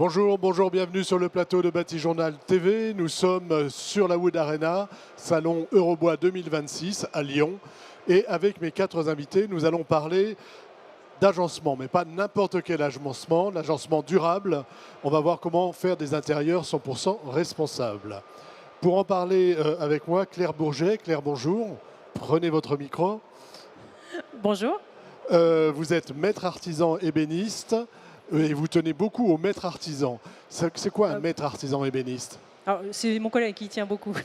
Bonjour, bonjour, bienvenue sur le plateau de Batijournal TV. Nous sommes sur la Wood Arena, salon Eurobois 2026 à Lyon. Et avec mes 4 invités, nous allons parler d'agencement, mais pas n'importe quel agencement, l'agencement durable. On va voir comment faire des intérieurs 100% responsables. Pour en parler avec moi, Claire Bourget. Claire, bonjour. Prenez votre micro. Bonjour. Vous êtes maître artisan ébéniste. Et vous tenez beaucoup au maître artisan. C'est quoi un maître artisan ébéniste? C'est mon collègue qui y tient beaucoup.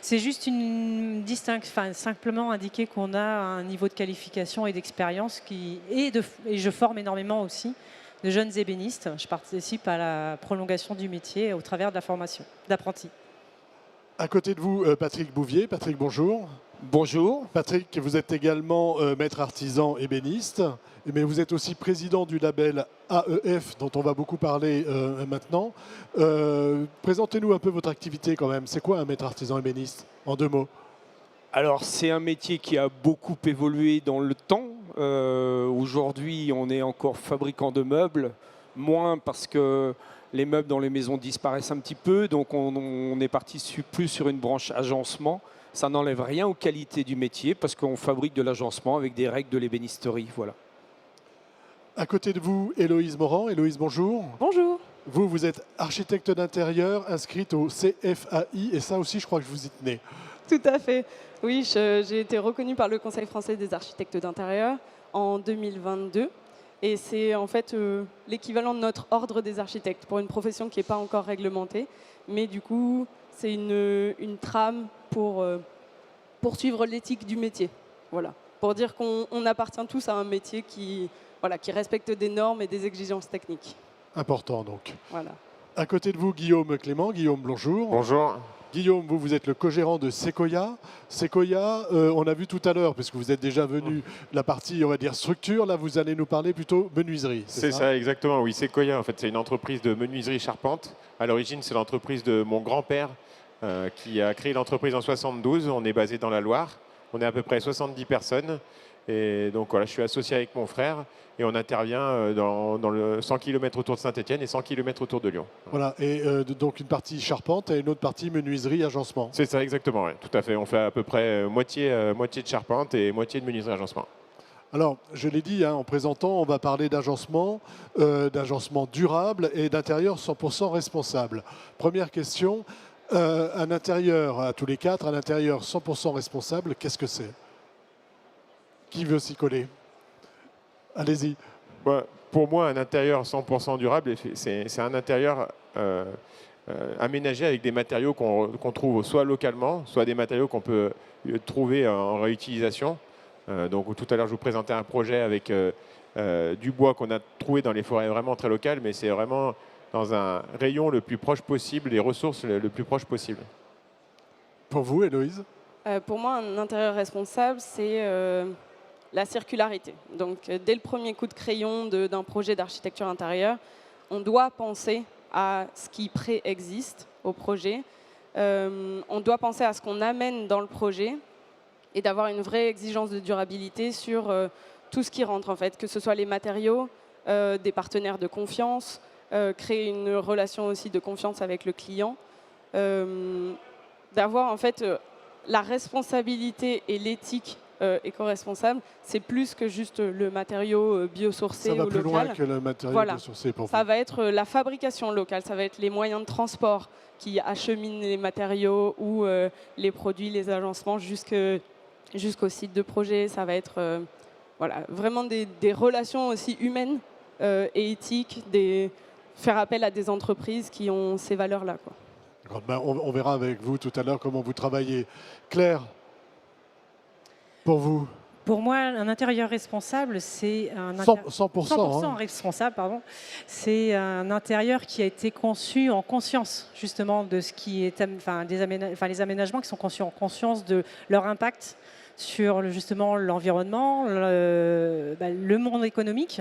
C'est juste une distinction, simplement indiquer qu'on a un niveau de qualification et d'expérience et je forme énormément aussi de jeunes ébénistes. Je participe à la prolongation du métier au travers de la formation d'apprenti. À côté de vous, Patrick Bouvier. Patrick, bonjour. Bonjour. Patrick, vous êtes également maître artisan ébéniste, mais vous êtes aussi président du label AEF, dont on va beaucoup parler maintenant. Présentez-nous un peu votre activité quand même. C'est quoi un maître artisan ébéniste, en 2 mots? Alors, c'est un métier qui a beaucoup évolué dans le temps. Aujourd'hui, on est encore fabricant de meubles, moins parce que les meubles dans les maisons disparaissent un petit peu, donc on est parti plus sur une branche agencement. Ça n'enlève rien aux qualités du métier parce qu'on fabrique de l'agencement avec des règles de l'ébénisterie. Voilà. À côté de vous, Héloïse Morand. Héloïse, bonjour. Bonjour. Vous êtes architecte d'intérieur inscrite au CFAI, et ça aussi, je crois que vous y tenez. Tout à fait. Oui, j'ai été reconnue par le Conseil français des architectes d'intérieur en 2022. Et c'est en fait l'équivalent de notre ordre des architectes pour une profession qui n'est pas encore réglementée. Mais du coup, c'est une trame pour poursuivre l'éthique du métier. Voilà. Pour dire qu'on appartient tous à un métier qui respecte des normes et des exigences techniques. Important donc. Voilà. À côté de vous, Guillaume Clément. Guillaume, bonjour. Bonjour. Guillaume, vous êtes le co-gérant de Sequoia. Sequoia, on a vu tout à l'heure, puisque vous êtes déjà venu, la partie, on va dire, structure. Là, vous allez nous parler plutôt menuiserie. C'est ça, exactement. Oui, Sequoia, en fait, c'est une entreprise de menuiserie charpente. À l'origine, c'est l'entreprise de mon grand-père qui a créé l'entreprise en 72. On est basé dans la Loire. On est à peu près 70 personnes. Et donc, voilà, je suis associé avec mon frère. Et on intervient dans le 100 km autour de Saint-Étienne et 100 km autour de Lyon. Voilà, et donc une partie charpente et une autre partie menuiserie, agencement. C'est ça, exactement, ouais. Tout à fait. On fait à peu près moitié de charpente et moitié de menuiserie agencement. Alors, je l'ai dit en présentant, on va parler d'agencement durable et d'intérieur 100% responsable. Première question, un intérieur, à tous les 4, un intérieur 100% responsable, qu'est-ce que c'est? Qui veut s'y coller? Allez-y. Pour moi, un intérieur 100% durable, c'est un intérieur aménagé avec des matériaux qu'on trouve soit localement, soit des matériaux qu'on peut trouver en réutilisation. Donc tout à l'heure, je vous présentais un projet avec du bois qu'on a trouvé dans les forêts vraiment très locales, mais c'est vraiment dans un rayon le plus proche possible, des ressources le plus proche possible. Pour vous, Héloïse? Pour moi, un intérieur responsable, c'est la circularité. Donc, dès le premier coup de crayon d'un projet d'architecture intérieure, on doit penser à ce qui préexiste au projet. On doit penser à ce qu'on amène dans le projet et d'avoir une vraie exigence de durabilité sur tout ce qui rentre, en fait, que ce soit les matériaux, des partenaires de confiance, créer une relation aussi de confiance avec le client, d'avoir en fait la responsabilité et l'éthique éco-responsable, c'est plus que juste le matériau biosourcé ou local. Ça va plus loin que le matériau biosourcé pour vous. Ça va être la fabrication locale, ça va être les moyens de transport qui acheminent les matériaux ou les produits, les agencements jusqu'au site de projet. Ça va être vraiment des relations aussi humaines et éthiques, faire appel à des entreprises qui ont ces valeurs-là. On verra avec vous tout à l'heure comment vous travaillez. Claire, pour vous? Pour moi, un intérieur responsable, c'est un 100% responsable, pardon. C'est un intérieur qui a été conçu en conscience justement de ce qui est, les aménagements qui sont conçus en conscience de leur impact sur justement l'environnement, le monde économique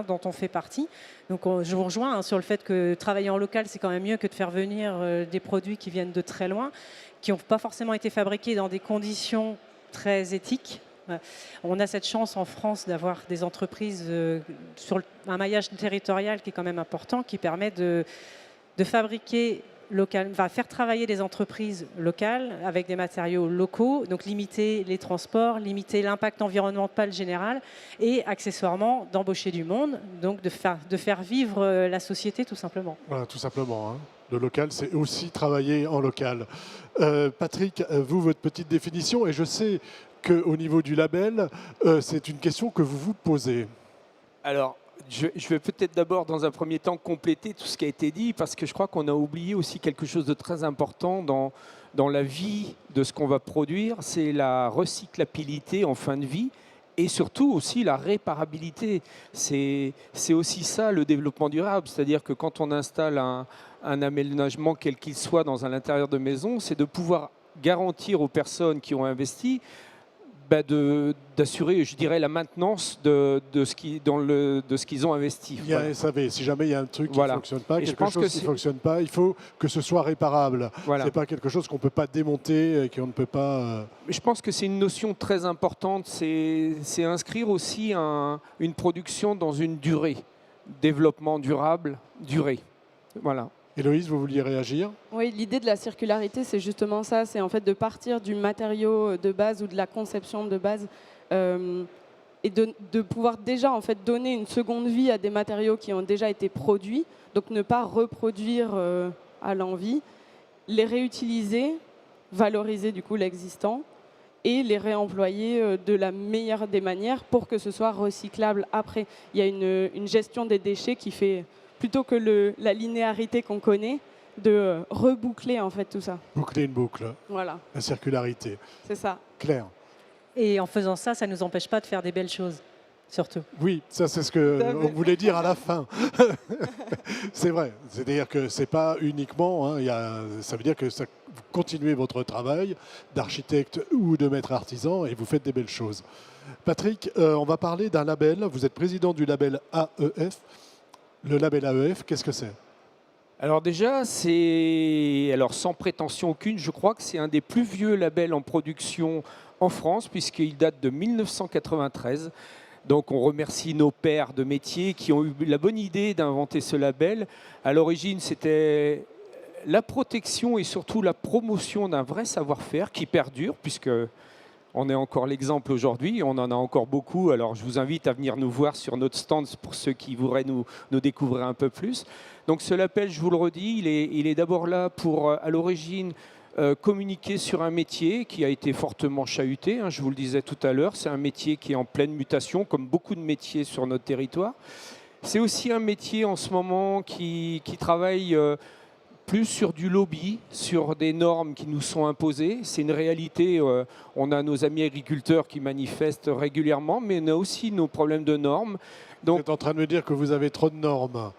dont on fait partie. Donc je vous rejoins sur le fait que travailler en local, c'est quand même mieux que de faire venir des produits qui viennent de très loin, qui n'ont pas forcément été fabriqués dans des conditions très éthiques. Ouais. On a cette chance en France d'avoir des entreprises sur un maillage territorial qui est quand même important, qui permet de fabriquer local, faire travailler des entreprises locales avec des matériaux locaux, donc limiter les transports, limiter l'impact environnemental général et accessoirement d'embaucher du monde, donc de faire vivre la société tout simplement. Voilà, tout simplement. Hein. Le local, c'est aussi travailler en local. Patrick, vous, votre petite définition, et je sais qu'au niveau du label, c'est une question que vous vous posez. Alors, je vais peut-être d'abord, dans un premier temps, compléter tout ce qui a été dit, parce que je crois qu'on a oublié aussi quelque chose de très important dans la vie de ce qu'on va produire, c'est la recyclabilité en fin de vie, et surtout aussi la réparabilité. C'est aussi ça le développement durable, c'est-à-dire que quand on installe un aménagement quel qu'il soit dans l'intérieur de maison, c'est de pouvoir garantir aux personnes qui ont investi d'assurer, je dirais, la maintenance de ce qu'ils ont investi. Il y a un SAV. Si jamais il y a un truc qui ne fonctionne pas, quelque chose qui ne fonctionne pas, il faut que ce soit réparable. Voilà. Ce n'est pas quelque chose qu'on ne peut pas démonter et qu'on ne peut pas... Je pense que c'est une notion très importante. C'est inscrire aussi une production dans une durée. Développement durable, durée. Voilà. Héloïse, vous vouliez réagir? Oui, l'idée de la circularité, c'est justement ça, c'est en fait de partir du matériau de base ou de la conception de base et de pouvoir déjà en fait donner une seconde vie à des matériaux qui ont déjà été produits, donc ne pas reproduire à l'envi, les réutiliser, valoriser du coup l'existant et les réemployer de la meilleure des manières pour que ce soit recyclable après. Il y a une gestion des déchets qui fait... plutôt que la linéarité qu'on connaît, de reboucler en fait tout ça. Boucler une boucle. Voilà. La circularité. C'est ça. Claire. Et en faisant ça, ça ne nous empêche pas de faire des belles choses, surtout. Oui, ça c'est ce qu'on voulait dire à la fin. C'est vrai. C'est-à-dire que ce n'est pas uniquement... Hein, ça veut dire que vous continuez votre travail d'architecte ou de maître artisan et vous faites des belles choses. Patrick, on va parler d'un label. Vous êtes président du label AEF. Le label AEF, qu'est-ce que c'est? Alors déjà, sans prétention aucune, je crois que c'est un des plus vieux labels en production en France, puisqu'il date de 1993. Donc on remercie nos pères de métier qui ont eu la bonne idée d'inventer ce label. À l'origine, c'était la protection et surtout la promotion d'un vrai savoir-faire qui perdure, puisque... on est encore l'exemple aujourd'hui, on en a encore beaucoup. Alors je vous invite à venir nous voir sur notre stand pour ceux qui voudraient nous découvrir un peu plus. Donc ce label, je vous le redis, il est d'abord là pour, à l'origine, communiquer sur un métier qui a été fortement chahuté. Hein, je vous le disais tout à l'heure, c'est un métier qui est en pleine mutation, comme beaucoup de métiers sur notre territoire. C'est aussi un métier en ce moment qui travaille... plus sur du lobby, sur des normes qui nous sont imposées. C'est une réalité, on a nos amis agriculteurs qui manifestent régulièrement, mais on a aussi nos problèmes de normes. Donc, vous êtes en train de me dire que vous avez trop de normes?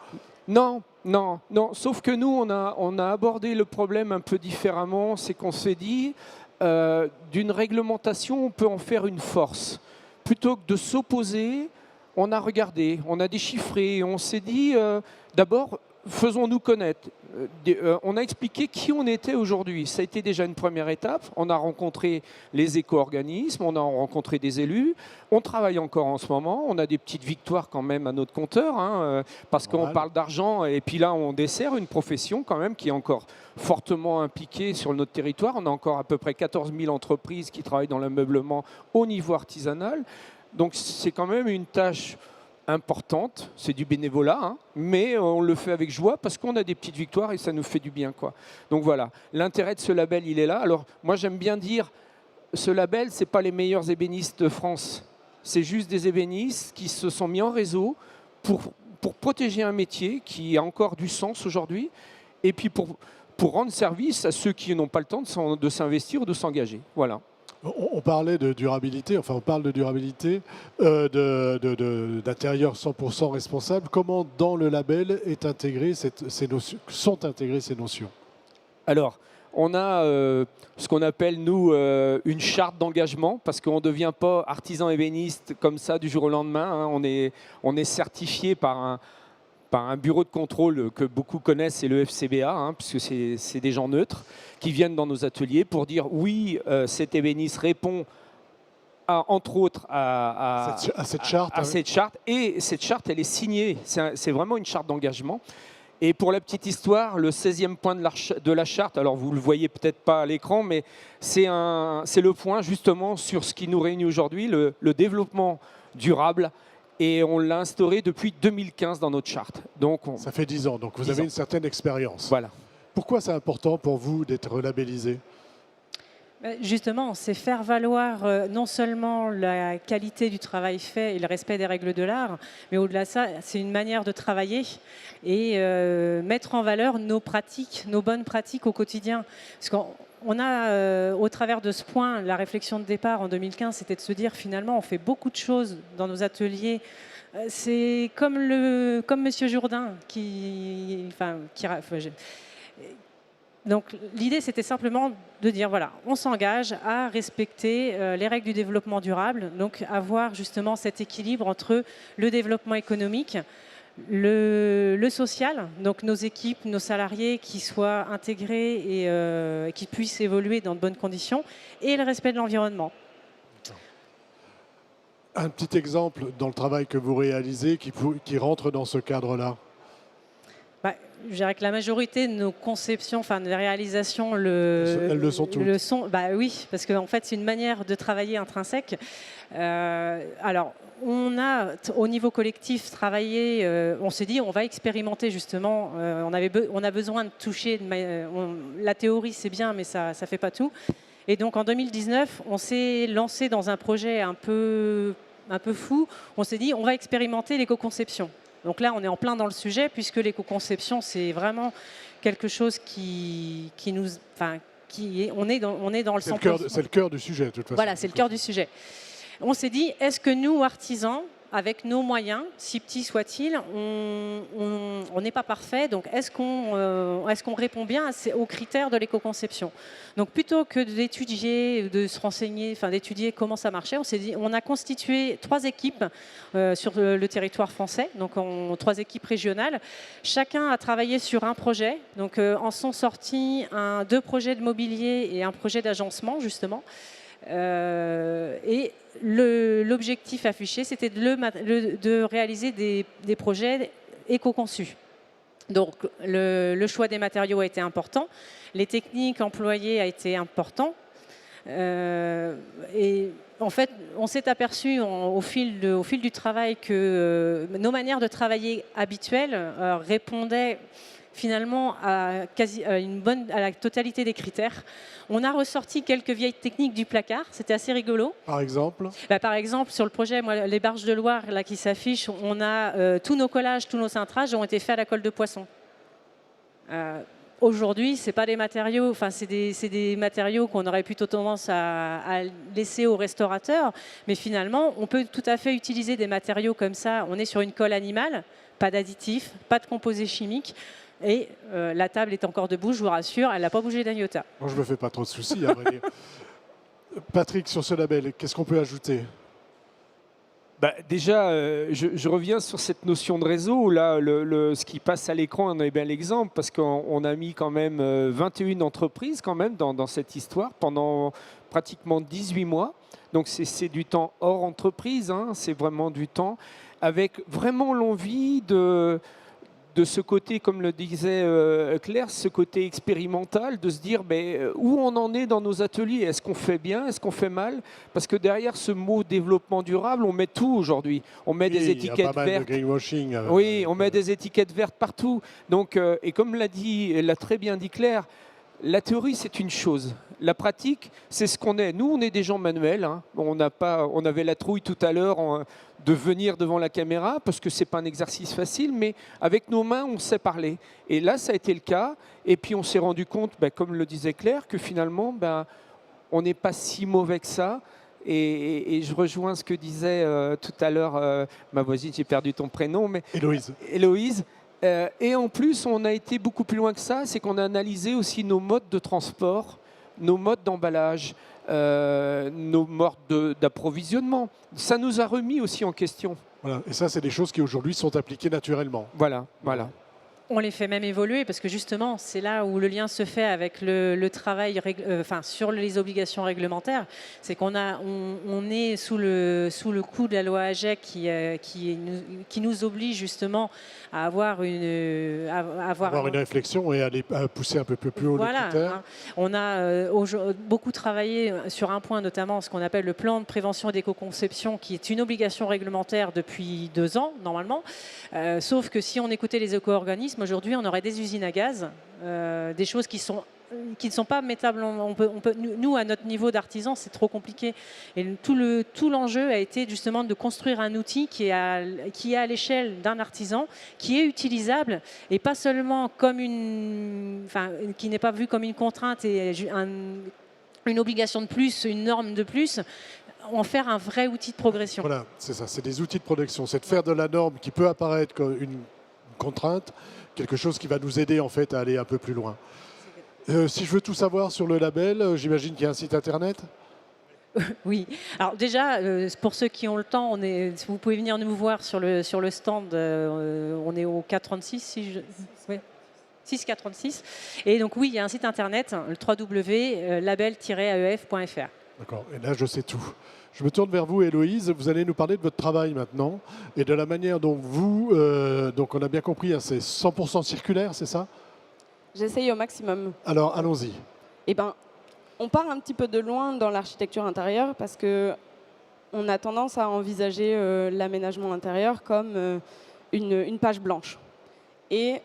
Non, non, non. Sauf que nous, on a abordé le problème un peu différemment. C'est qu'on s'est dit, d'une réglementation, on peut en faire une force. Plutôt que de s'opposer, on a regardé, on a déchiffré, on s'est dit, d'abord, faisons-nous connaître. On a expliqué qui on était aujourd'hui. Ça a été déjà une première étape. On a rencontré les éco-organismes, on a rencontré des élus. On travaille encore en ce moment. On a des petites victoires quand même à notre compteur, hein, parce qu'on parle d'argent. Et puis là, on dessert une profession quand même qui est encore fortement impliquée sur notre territoire. On a encore à peu près 14 000 entreprises qui travaillent dans l'ameublement au niveau artisanal. Donc c'est quand même une tâche importante, c'est du bénévolat, hein, mais on le fait avec joie parce qu'on a des petites victoires et ça nous fait du bien, quoi. Donc voilà, l'intérêt de ce label, il est là. Alors moi j'aime bien dire, ce label, c'est pas les meilleurs ébénistes de France, c'est juste des ébénistes qui se sont mis en réseau pour protéger un métier qui a encore du sens aujourd'hui et puis pour rendre service à ceux qui n'ont pas le temps de s'investir ou de s'engager. Voilà. On parlait de durabilité, enfin on parle de durabilité, d'intérieur 100% responsable. Comment dans le label sont intégrées ces notions? Alors, on a ce qu'on appelle, nous, une charte d'engagement, parce qu'on ne devient pas artisan ébéniste comme ça du jour au lendemain. Hein. On est certifié par un bureau de contrôle que beaucoup connaissent, c'est le FCBA, hein, puisque c'est des gens neutres qui viennent dans nos ateliers pour dire oui, cet ébéniste répond entre autres À cette charte. à cette charte. Et cette charte, elle est signée. C'est vraiment une charte d'engagement. Et pour la petite histoire, le 16e point de la charte, alors vous ne le voyez peut-être pas à l'écran, mais c'est le point justement sur ce qui nous réunit aujourd'hui, le développement durable. Et on l'a instauré depuis 2015 dans notre charte. Donc Ça fait 10 ans, donc vous 10 avez ans. une certaine expérience. Voilà. Pourquoi c'est important pour vous d'être labellisé? Justement, c'est faire valoir non seulement la qualité du travail fait et le respect des règles de l'art, mais au-delà de ça, c'est une manière de travailler et mettre en valeur nos pratiques, nos bonnes pratiques au quotidien. Parce qu'on a, au travers de ce point, la réflexion de départ en 2015, c'était de se dire finalement, on fait beaucoup de choses dans nos ateliers. C'est comme Monsieur Jourdain donc l'idée, c'était simplement de dire, voilà, on s'engage à respecter les règles du développement durable, donc avoir justement cet équilibre entre le développement économique, le social, donc nos équipes, nos salariés qui soient intégrés et qui puissent évoluer dans de bonnes conditions, et le respect de l'environnement. Un petit exemple dans le travail que vous réalisez qui rentre dans ce cadre-là. Je dirais que la majorité de nos conceptions, enfin de réalisations, Elles le sont toutes. Oui, parce qu'en fait, c'est une manière de travailler intrinsèque. Alors, on a, au niveau collectif, travaillé, on s'est dit, on va expérimenter justement, on a besoin de toucher, la théorie c'est bien, mais ça ne fait pas tout. Et donc en 2019, on s'est lancé dans un projet un peu fou. On s'est dit, on va expérimenter l'éco-conception. Donc là, on est en plein dans le sujet, puisque l'éco-conception, c'est vraiment quelque chose on est dans le 100%. C'est le cœur du sujet, de toute façon. Voilà, c'est le cœur du sujet. On s'est dit, est-ce que nous, artisans, avec nos moyens, si petits soient-ils, on n'est pas parfait, donc est-ce qu'on répond bien aux critères de l'éco-conception? Donc plutôt que d'étudier, de se renseigner, d'étudier comment ça marchait, on s'est dit, on a constitué 3 équipes sur le territoire français, donc 3 équipes régionales. Chacun a travaillé sur un projet, donc en sont sortis 2 projets de mobilier et un projet d'agencement, justement. Et l'objectif affiché, c'était de réaliser des projets éco-conçus. Donc le choix des matériaux a été important, les techniques employées a été important. Et en fait, on s'est aperçu au fil du travail que nos manières de travailler habituelles répondaient finalement à la totalité des critères. On a ressorti quelques vieilles techniques du placard, c'était assez rigolo. Par exemple? Par exemple, sur le projet les barges de Loire là, qui s'affichent, on a tous nos collages, tous nos cintrages ont été faits à la colle de poisson. Aujourd'hui, c'est pas des matériaux, c'est des matériaux qu'on aurait plutôt tendance à laisser aux restaurateurs, mais finalement, on peut tout à fait utiliser des matériaux comme ça. On est sur une colle animale, pas d'additifs, pas de composés chimiques. Et la table est encore debout, je vous rassure, elle n'a pas bougé d'un iota. Moi, je ne me fais pas trop de soucis, à vrai dire. Patrick, sur ce label, qu'est-ce qu'on peut ajouter? Déjà, je reviens sur cette notion de réseau. Là, ce qui passe à l'écran en est bien l'exemple, parce qu'on a mis quand même 21 entreprises quand même dans cette histoire pendant pratiquement 18 mois. Donc c'est du temps hors entreprise, hein, c'est vraiment du temps avec vraiment l'envie de ce côté, comme le disait Claire, ce côté expérimental, de se dire où on en est dans nos ateliers. Est-ce qu'on fait bien? Est-ce qu'on fait mal? Parce que derrière ce mot développement durable, on met tout aujourd'hui. On met des étiquettes il y a pas mal vertes. de greenwashing. Oui, on met des étiquettes vertes partout. Donc, et comme l'a très bien dit Claire, la théorie, c'est une chose. La pratique, c'est ce qu'on est. Nous, on est des gens manuels. Hein. On avait la trouille tout à l'heure de venir devant la caméra parce que ce n'est pas un exercice facile, mais avec nos mains, on sait parler. Et là, ça a été le cas. Et puis, on s'est rendu compte, comme le disait Claire, que finalement, on n'est pas si mauvais que ça. Et je rejoins ce que disait tout à l'heure ma voisine, j'ai perdu ton prénom, mais Héloïse. Et en plus, on a été beaucoup plus loin que ça, c'est qu'on a analysé aussi nos modes de transport, nos modes d'emballage, nos modes d'approvisionnement. Ça nous a remis aussi en question. Voilà. Et ça, c'est des choses qui aujourd'hui sont appliquées naturellement. Voilà. On les fait même évoluer parce que justement, c'est là où le lien se fait avec le travail sur les obligations réglementaires. C'est qu'on on est sous le coup de la loi AGEC qui nous oblige justement à avoir une réflexion et à pousser un peu plus haut les critères. Hein. On a beaucoup travaillé sur un point, notamment ce qu'on appelle le plan de prévention d'éco-conception, qui est une obligation réglementaire depuis 2 ans, normalement. Sauf que si on écoutait les éco-organismes, aujourd'hui, on aurait des usines à gaz, des choses qui ne sont pas mettables. Nous, à notre niveau d'artisan, c'est trop compliqué. Et tout l'enjeu a été justement de construire un outil qui est à l'échelle d'un artisan, qui est utilisable et pas seulement qui n'est pas vu comme une contrainte et une obligation de plus, une norme de plus. En faire un vrai outil de progression. Voilà, c'est ça, c'est des outils de progression. C'est de faire de la norme qui peut apparaître comme une contrainte, quelque chose qui va nous aider en fait à aller un peu plus loin. Si je veux tout savoir sur le label, j'imagine qu'il y a un site internet. Oui. Alors déjà, pour ceux qui ont le temps, vous pouvez venir nous voir sur le stand. On est au 436, 6-436. Et donc oui, il y a un site internet, le www.label-aef.fr. D'accord, et là je sais tout. Je me tourne vers vous, Héloïse. Vous allez nous parler de votre travail maintenant et de la manière dont vous, donc on a bien compris, hein, c'est 100% circulaire, c'est ça? J'essaye au maximum. Alors allons-y. Eh ben, on part un petit peu de loin dans l'architecture intérieure parce qu'on a tendance à envisager l'aménagement intérieur comme une page blanche. Et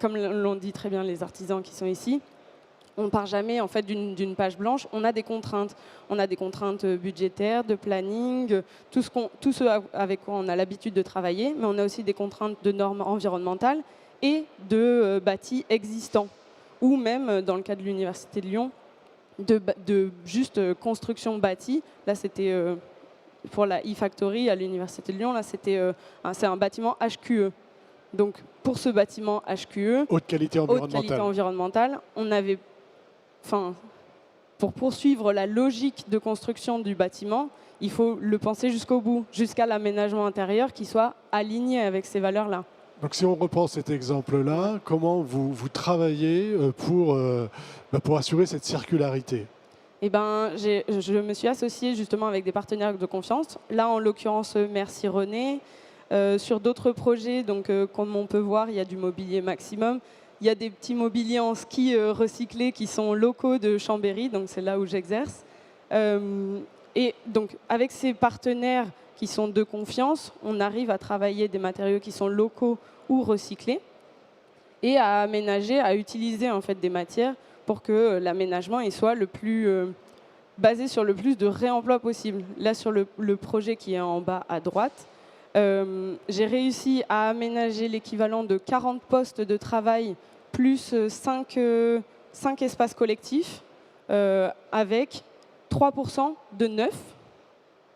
comme l'ont dit très bien les artisans qui sont ici, on ne part jamais en fait d'une page blanche. On a des contraintes. On a des contraintes budgétaires, de planning, tout ce avec quoi on a l'habitude de travailler, mais on a aussi des contraintes de normes environnementales et de bâtis existants. Ou même, dans le cas de l'Université de Lyon, de juste construction bâtie. Là, c'était pour la e-Factory à l'Université de Lyon, là, c'est un bâtiment HQE. Donc, pour ce bâtiment HQE, haute qualité environnementale, on avait... pour poursuivre la logique de construction du bâtiment, il faut le penser jusqu'au bout, jusqu'à l'aménagement intérieur qui soit aligné avec ces valeurs-là. Donc si on reprend cet exemple-là, comment vous travaillez pour assurer cette circularité? Eh ben, je me suis associée justement avec des partenaires de confiance. Là, en l'occurrence, merci René. Sur d'autres projets, donc, comme on peut voir, il y a du mobilier maximum. Il y a des petits mobiliers en ski recyclés qui sont locaux de Chambéry, donc c'est là où j'exerce. Et donc, avec ces partenaires qui sont de confiance, on arrive à travailler des matériaux qui sont locaux ou recyclés et à aménager, à utiliser en fait des matières pour que l'aménagement soit le plus basé sur le plus de réemploi possible. Là, sur le projet qui est en bas à droite, j'ai réussi à aménager l'équivalent de 40 postes de travail plus 5 espaces collectifs avec 3% de neuf,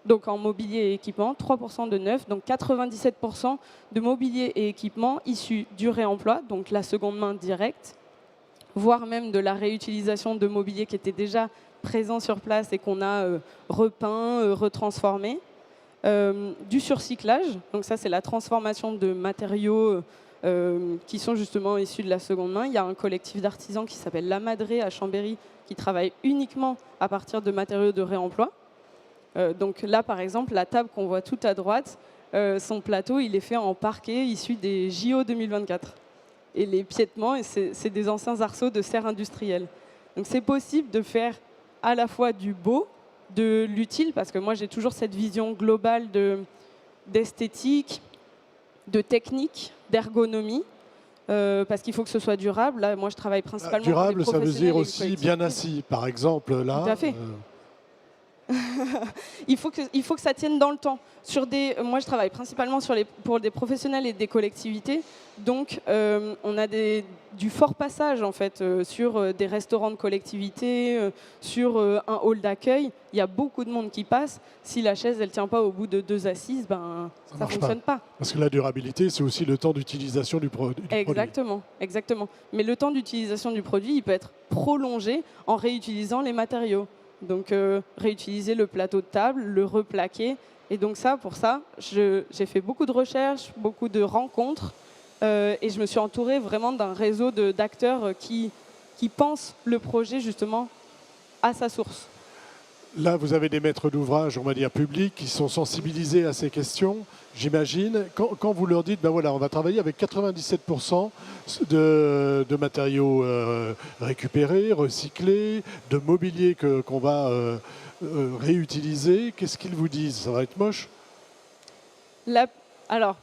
donc en mobilier et équipement, 3% de neuf, donc 97% de mobilier et équipement issus du réemploi, donc la seconde main directe, voire même de la réutilisation de mobilier qui était déjà présent sur place et qu'on a repeint, retransformé. Du surcyclage, donc ça c'est la transformation de matériaux qui sont justement issus de la seconde main. Il y a un collectif d'artisans qui s'appelle La Madré à Chambéry qui travaille uniquement à partir de matériaux de réemploi. Donc là par exemple, la table qu'on voit tout à droite, son plateau il est fait en parquet issu des JO 2024. Et les piétements, c'est des anciens arceaux de serre industrielle. Donc c'est possible de faire à la fois du beau, de l'utile, parce que moi j'ai toujours cette vision globale d'esthétique, de technique, d'ergonomie, parce qu'il faut que ce soit durable. Là, moi je travaille principalement durable, pour les ça veut dire aussi collectivités. bien assis, par exemple. Là, tout à fait. Il faut que ça tienne dans le temps. Moi, je travaille principalement pour des professionnels et des collectivités. Donc, on a du fort passage, en fait, sur des restaurants de collectivité, sur un hall d'accueil. Il y a beaucoup de monde qui passe. Si la chaise, elle ne tient pas au bout de 2 assises, ben, ça ne fonctionne pas. Parce que la durabilité, c'est aussi le temps d'utilisation du produit. Exactement. Mais le temps d'utilisation du produit, il peut être prolongé en réutilisant les matériaux. Donc, réutiliser le plateau de table, le replaquer. Et donc pour ça, j'ai fait beaucoup de recherches, beaucoup de rencontres Et je me suis entourée vraiment d'un réseau d'acteurs qui pensent le projet justement à sa source. Là, vous avez des maîtres d'ouvrage, on va dire publics, qui sont sensibilisés à ces questions, j'imagine. Quand vous leur dites, ben voilà, on va travailler avec 97% de matériaux récupérés, recyclés, de mobilier qu'on va réutiliser, qu'est-ce qu'ils vous disent? Ça va être moche? Alors,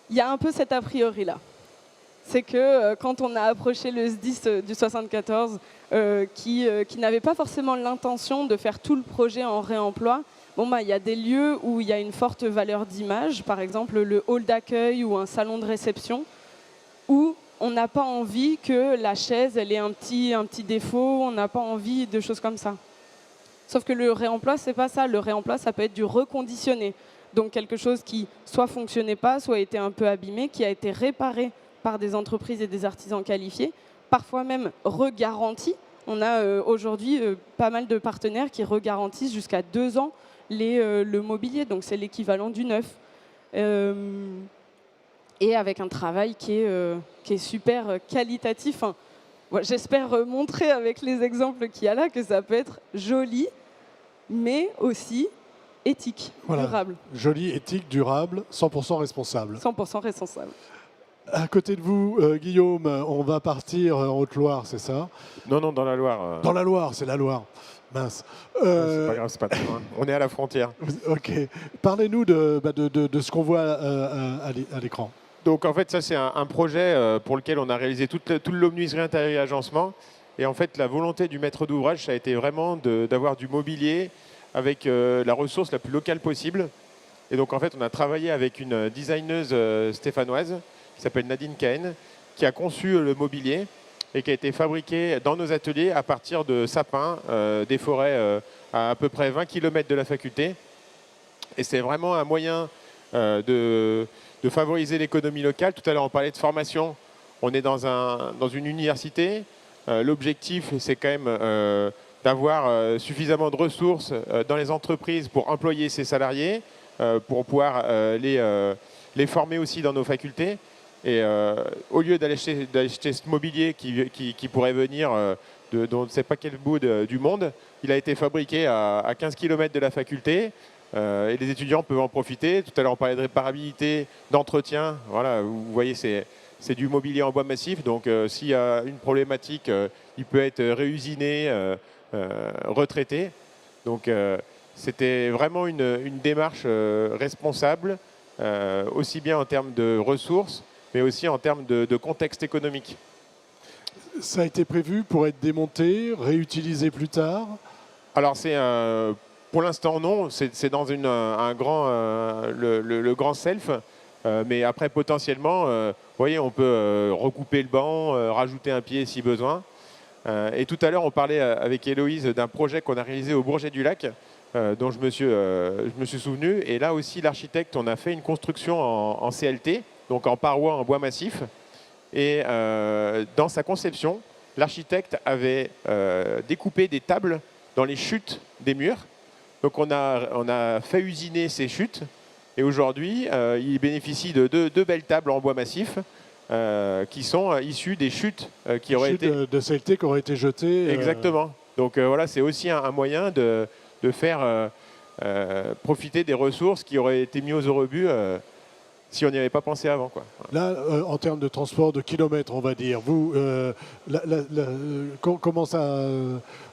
il y a un peu cet a priori-là. C'est que quand on a approché le SDIS du 74, qui n'avait pas forcément l'intention de faire tout le projet en réemploi, il y a des lieux où il y a une forte valeur d'image, par exemple le hall d'accueil ou un salon de réception, où on n'a pas envie que la chaise elle ait un petit défaut, on n'a pas envie de choses comme ça. Sauf que le réemploi, c'est pas ça. Le réemploi, ça peut être du reconditionné. Donc quelque chose qui soit fonctionnait pas, soit était un peu abîmé, qui a été réparé par des entreprises et des artisans qualifiés, parfois même regaranti. On a aujourd'hui pas mal de partenaires qui regarantissent jusqu'à 2 ans le mobilier, donc c'est l'équivalent du neuf. Et avec un travail qui est super qualitatif. J'espère montrer avec les exemples qu'il y a là que ça peut être joli, mais aussi éthique, durable. Joli, éthique, durable, 100% responsable. 100% responsable. À côté de vous, Guillaume, on va partir en Haute-Loire, c'est ça? Non, dans la Loire. Dans la Loire, c'est la Loire. Mince. C'est pas grave, c'est pas très loin. On est à la frontière. Ok. Parlez-nous de ce qu'on voit à l'écran. Donc en fait, ça c'est un projet pour lequel on a réalisé tout l'aumnuiserie intérieure et agencement. Et en fait, la volonté du maître d'ouvrage, ça a été vraiment d'avoir du mobilier avec la ressource la plus locale possible. Et donc en fait, on a travaillé avec une designeuse stéphanoise qui s'appelle Nadine Cahen, qui a conçu le mobilier et qui a été fabriqué dans nos ateliers à partir de sapins des forêts à peu près 20 km de la faculté. Et c'est vraiment un moyen de favoriser l'économie locale. Tout à l'heure, on parlait de formation. On est dans une université. L'objectif, c'est quand même d'avoir suffisamment de ressources dans les entreprises pour employer ces salariés, pour pouvoir les former aussi dans nos facultés. Et au lieu d'acheter ce mobilier qui pourrait venir de on ne sait pas quel bout du monde, il a été fabriqué à 15 km de la faculté. Et les étudiants peuvent en profiter. Tout à l'heure, on parlait de réparabilité, d'entretien. Voilà, vous voyez, c'est du mobilier en bois massif. Donc, s'il y a une problématique, il peut être réusiné, retraité. Donc, c'était vraiment une démarche responsable, aussi bien en termes de ressources, mais aussi en termes de contexte économique. Ça a été prévu pour être démonté, réutilisé plus tard? Alors, pour l'instant, non. C'est dans le grand self. Mais après, potentiellement, vous voyez, on peut recouper le banc, rajouter un pied si besoin. Et tout à l'heure, on parlait avec Héloïse d'un projet qu'on a réalisé au Bourget du Lac, dont je me suis souvenu. Et là aussi, l'architecte, on a fait une construction en CLT, donc en parois en bois massif. Et dans sa conception, l'architecte avait découpé des tables dans les chutes des murs. Donc on a fait usiner ces chutes. Et aujourd'hui, il bénéficie de deux belles tables en bois massif qui sont issues des chutes qui auraient été... de CLT qui auraient été jetées. Exactement. Donc voilà, c'est aussi un moyen de faire profiter des ressources qui auraient été mises au rebut si on n'y avait pas pensé avant, quoi. Là, en termes de transport de kilomètres, on va dire, vous, comment ça...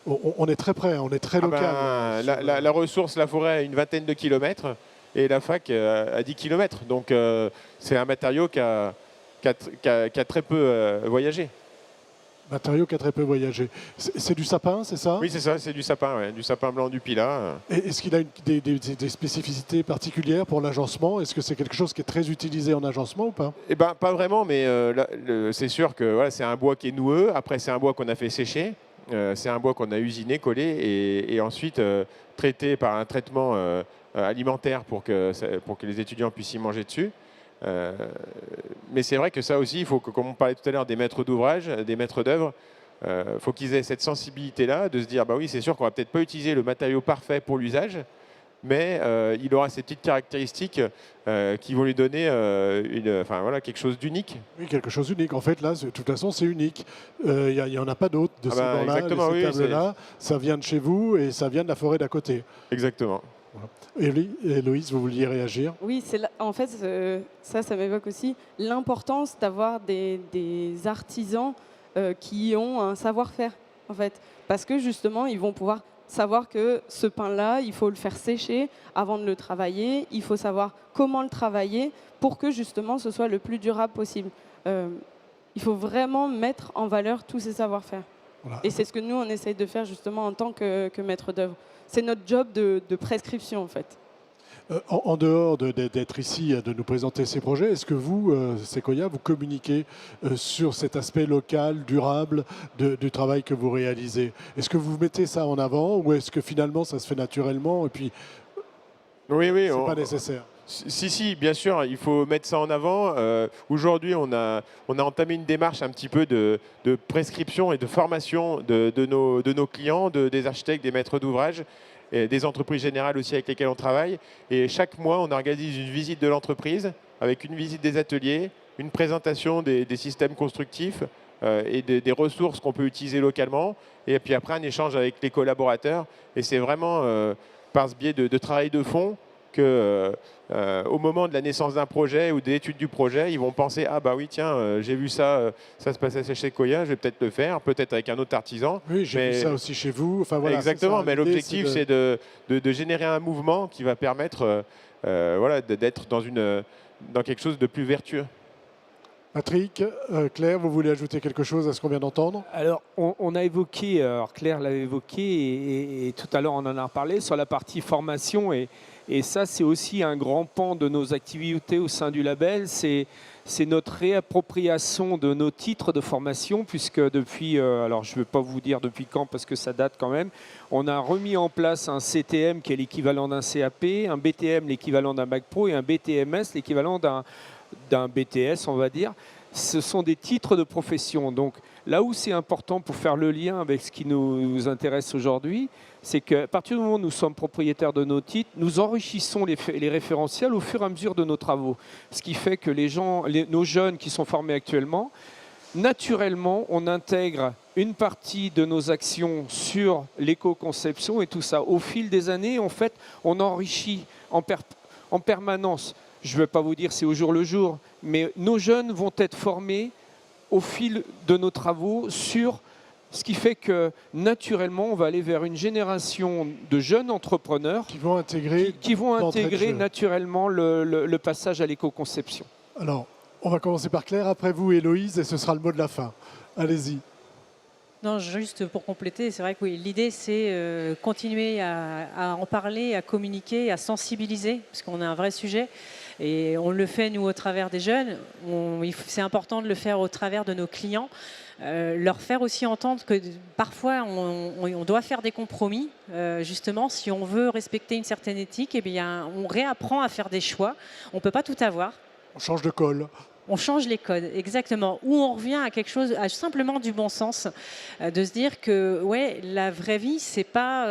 on est très près, on est très local. La ressource, la forêt, a une vingtaine de kilomètres et la fac à 10 kilomètres. Donc c'est un matériau qui a très peu voyagé. Matériau qui a très peu voyagé. C'est du sapin, c'est ça? Oui, c'est ça, c'est du sapin, ouais, du sapin blanc du Pilat. Est-ce qu'il a des spécificités particulières pour l'agencement? Est-ce que c'est quelque chose qui est très utilisé en agencement ou pas? Eh ben, pas vraiment, mais c'est sûr que voilà, c'est un bois qui est noueux. Après, c'est un bois qu'on a fait sécher. C'est un bois qu'on a usiné, collé et ensuite traité par un traitement alimentaire pour que les étudiants puissent y manger dessus. Mais c'est vrai que ça aussi, il faut que, comme on parlait tout à l'heure des maîtres d'ouvrage, des maîtres d'œuvre, faut qu'ils aient cette sensibilité-là de se dire, bah oui, c'est sûr qu'on va peut-être pas utiliser le matériau parfait pour l'usage, mais il aura ces petites caractéristiques qui vont lui donner quelque chose d'unique. Oui, quelque chose d'unique. En fait, là, de toute façon, c'est unique. Il n'y en a pas d'autres de ces bancs-là, exactement, de ces oui, tables-là. Ça vient de chez vous et ça vient de la forêt d'à côté. Exactement. Héloïse, vous vouliez réagir? Oui, en fait, ça m'évoque aussi l'importance d'avoir des artisans qui ont un savoir-faire, en fait. Parce que justement, ils vont pouvoir savoir que ce pain-là, il faut le faire sécher avant de le travailler. Il faut savoir comment le travailler pour que justement ce soit le plus durable possible. Il faut vraiment mettre en valeur tous ces savoir-faire. Voilà. Et c'est ce que nous, on essaye de faire justement en tant que maître d'œuvre. C'est notre job de prescription, en fait. En dehors d'être ici, de nous présenter ces projets, est-ce que vous, Sequoia, vous communiquez sur cet aspect local, durable du travail que vous réalisez? Est-ce que vous mettez ça en avant ou est-ce que finalement ça se fait naturellement et puis Oui, c'est pas nécessaire? Si, bien sûr, il faut mettre ça en avant. Aujourd'hui, on a entamé une démarche un petit peu de prescription et de formation de nos clients, des architectes, des maîtres d'ouvrage, et des entreprises générales aussi avec lesquelles on travaille. Et chaque mois, on organise une visite de l'entreprise avec une visite des ateliers, une présentation des systèmes constructifs et des ressources qu'on peut utiliser localement. Et puis après, un échange avec les collaborateurs. Et c'est vraiment par ce biais de travail de fond que au moment de la naissance d'un projet ou de l'étude du projet, ils vont penser « Ah bah oui, tiens, j'ai vu ça, ça se passait chez Sequoia, je vais peut-être le faire, peut-être avec un autre artisan. » Oui, j'ai vu ça aussi chez vous. Enfin, voilà, exactement, ça, mais l'objectif, c'est de générer un mouvement qui va permettre d'être dans quelque chose de plus vertueux. Patrick, Claire, vous voulez ajouter quelque chose à ce qu'on vient d'entendre? Alors, on a évoqué, alors Claire l'avait évoqué et tout à l'heure on en a parlé sur la partie formation et ça c'est aussi un grand pan de nos activités au sein du label, c'est notre réappropriation de nos titres de formation puisque depuis, alors je ne vais pas vous dire depuis quand parce que ça date quand même, on a remis en place un CTM qui est l'équivalent d'un CAP, un BTM l'équivalent d'un Bac Pro et un BTMS l'équivalent d'un BTS, on va dire. Ce sont des titres de profession. Donc là où c'est important pour faire le lien avec ce qui nous intéresse aujourd'hui, c'est qu'à partir du moment où nous sommes propriétaires de nos titres, nous enrichissons les référentiels au fur et à mesure de nos travaux. Ce qui fait que nos jeunes qui sont formés actuellement, naturellement, on intègre une partie de nos actions sur l'éco-conception et tout ça. Au fil des années, en fait, on enrichit en permanence. Je ne vais pas vous dire c'est au jour le jour, mais nos jeunes vont être formés au fil de nos travaux sur ce qui fait que naturellement, on va aller vers une génération de jeunes entrepreneurs qui vont intégrer, naturellement le passage à l'éco-conception. Alors, on va commencer par Claire, après vous Héloïse, et ce sera le mot de la fin. Allez-y. Non, juste pour compléter, c'est vrai que oui, l'idée c'est continuer à en parler, à communiquer, à sensibiliser, parce qu'on a un vrai sujet. Et on le fait, nous, au travers des jeunes. C'est important de le faire au travers de nos clients. Leur faire aussi entendre que parfois, on doit faire des compromis. Justement, si on veut respecter une certaine éthique, eh bien, on réapprend à faire des choix. On ne peut pas tout avoir. On change de col. On change les codes, exactement. Ou on revient à quelque chose, à simplement du bon sens, de se dire que ouais, la vraie vie, c'est pas,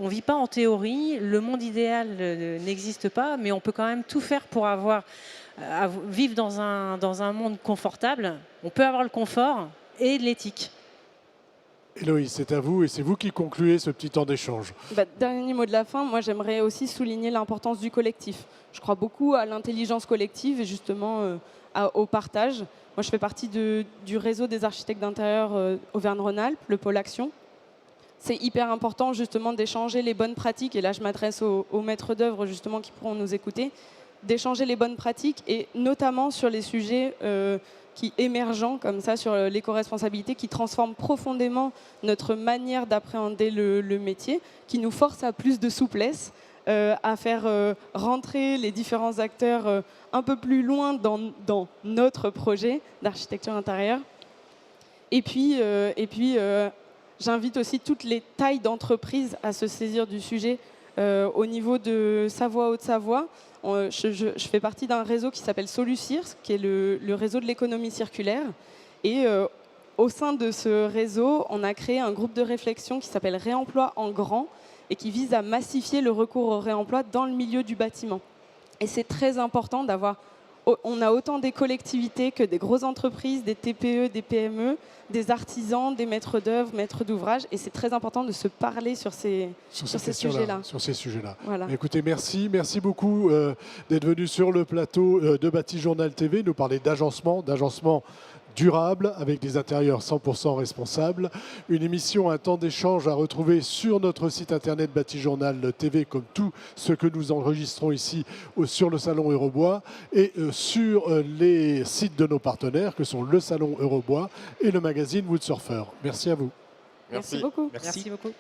on vit pas en théorie, le monde idéal n'existe pas, mais on peut quand même tout faire pour vivre dans un monde confortable. On peut avoir le confort et l'éthique. Héloïse, c'est à vous et c'est vous qui concluez ce petit temps d'échange. Dernier mot de la fin, moi j'aimerais aussi souligner l'importance du collectif. Je crois beaucoup à l'intelligence collective et justement au partage. Moi je fais partie du réseau des architectes d'intérieur Auvergne-Rhône-Alpes, le pôle Action. C'est hyper important justement d'échanger les bonnes pratiques, et là je m'adresse aux maîtres d'œuvre justement qui pourront nous écouter, d'échanger les bonnes pratiques et notamment sur les sujets qui émergents comme ça sur l'éco-responsabilité, qui transforment profondément notre manière d'appréhender le métier, qui nous force à plus de souplesse, à faire rentrer les différents acteurs un peu plus loin dans notre projet d'architecture intérieure. Et puis j'invite aussi toutes les tailles d'entreprises à se saisir du sujet. Au niveau de Savoie Haute-Savoie, je fais partie d'un réseau qui s'appelle Solucir, qui est le réseau de l'économie circulaire. Et au sein de ce réseau, on a créé un groupe de réflexion qui s'appelle Réemploi en grand. et qui vise à massifier le recours au réemploi dans le milieu du bâtiment. Et c'est très important d'avoir... On a autant des collectivités que des grosses entreprises, des TPE, des PME, des artisans, des maîtres d'œuvre, maîtres d'ouvrage. Et c'est très important de se parler sur ces sujets-là. Sur ces sujets-là. Voilà. Écoutez, merci beaucoup d'être venu sur le plateau de Bâti-Journal TV, nous parler d'agencement durable avec des intérieurs 100% responsables. Une émission, un temps d'échange à retrouver sur notre site internet Bâti-Journal TV, comme tout ce que nous enregistrons ici sur le Salon Eurobois et sur les sites de nos partenaires que sont le Salon Eurobois et le magazine Woodsurfer. Merci à vous. Merci beaucoup. Merci. Merci beaucoup.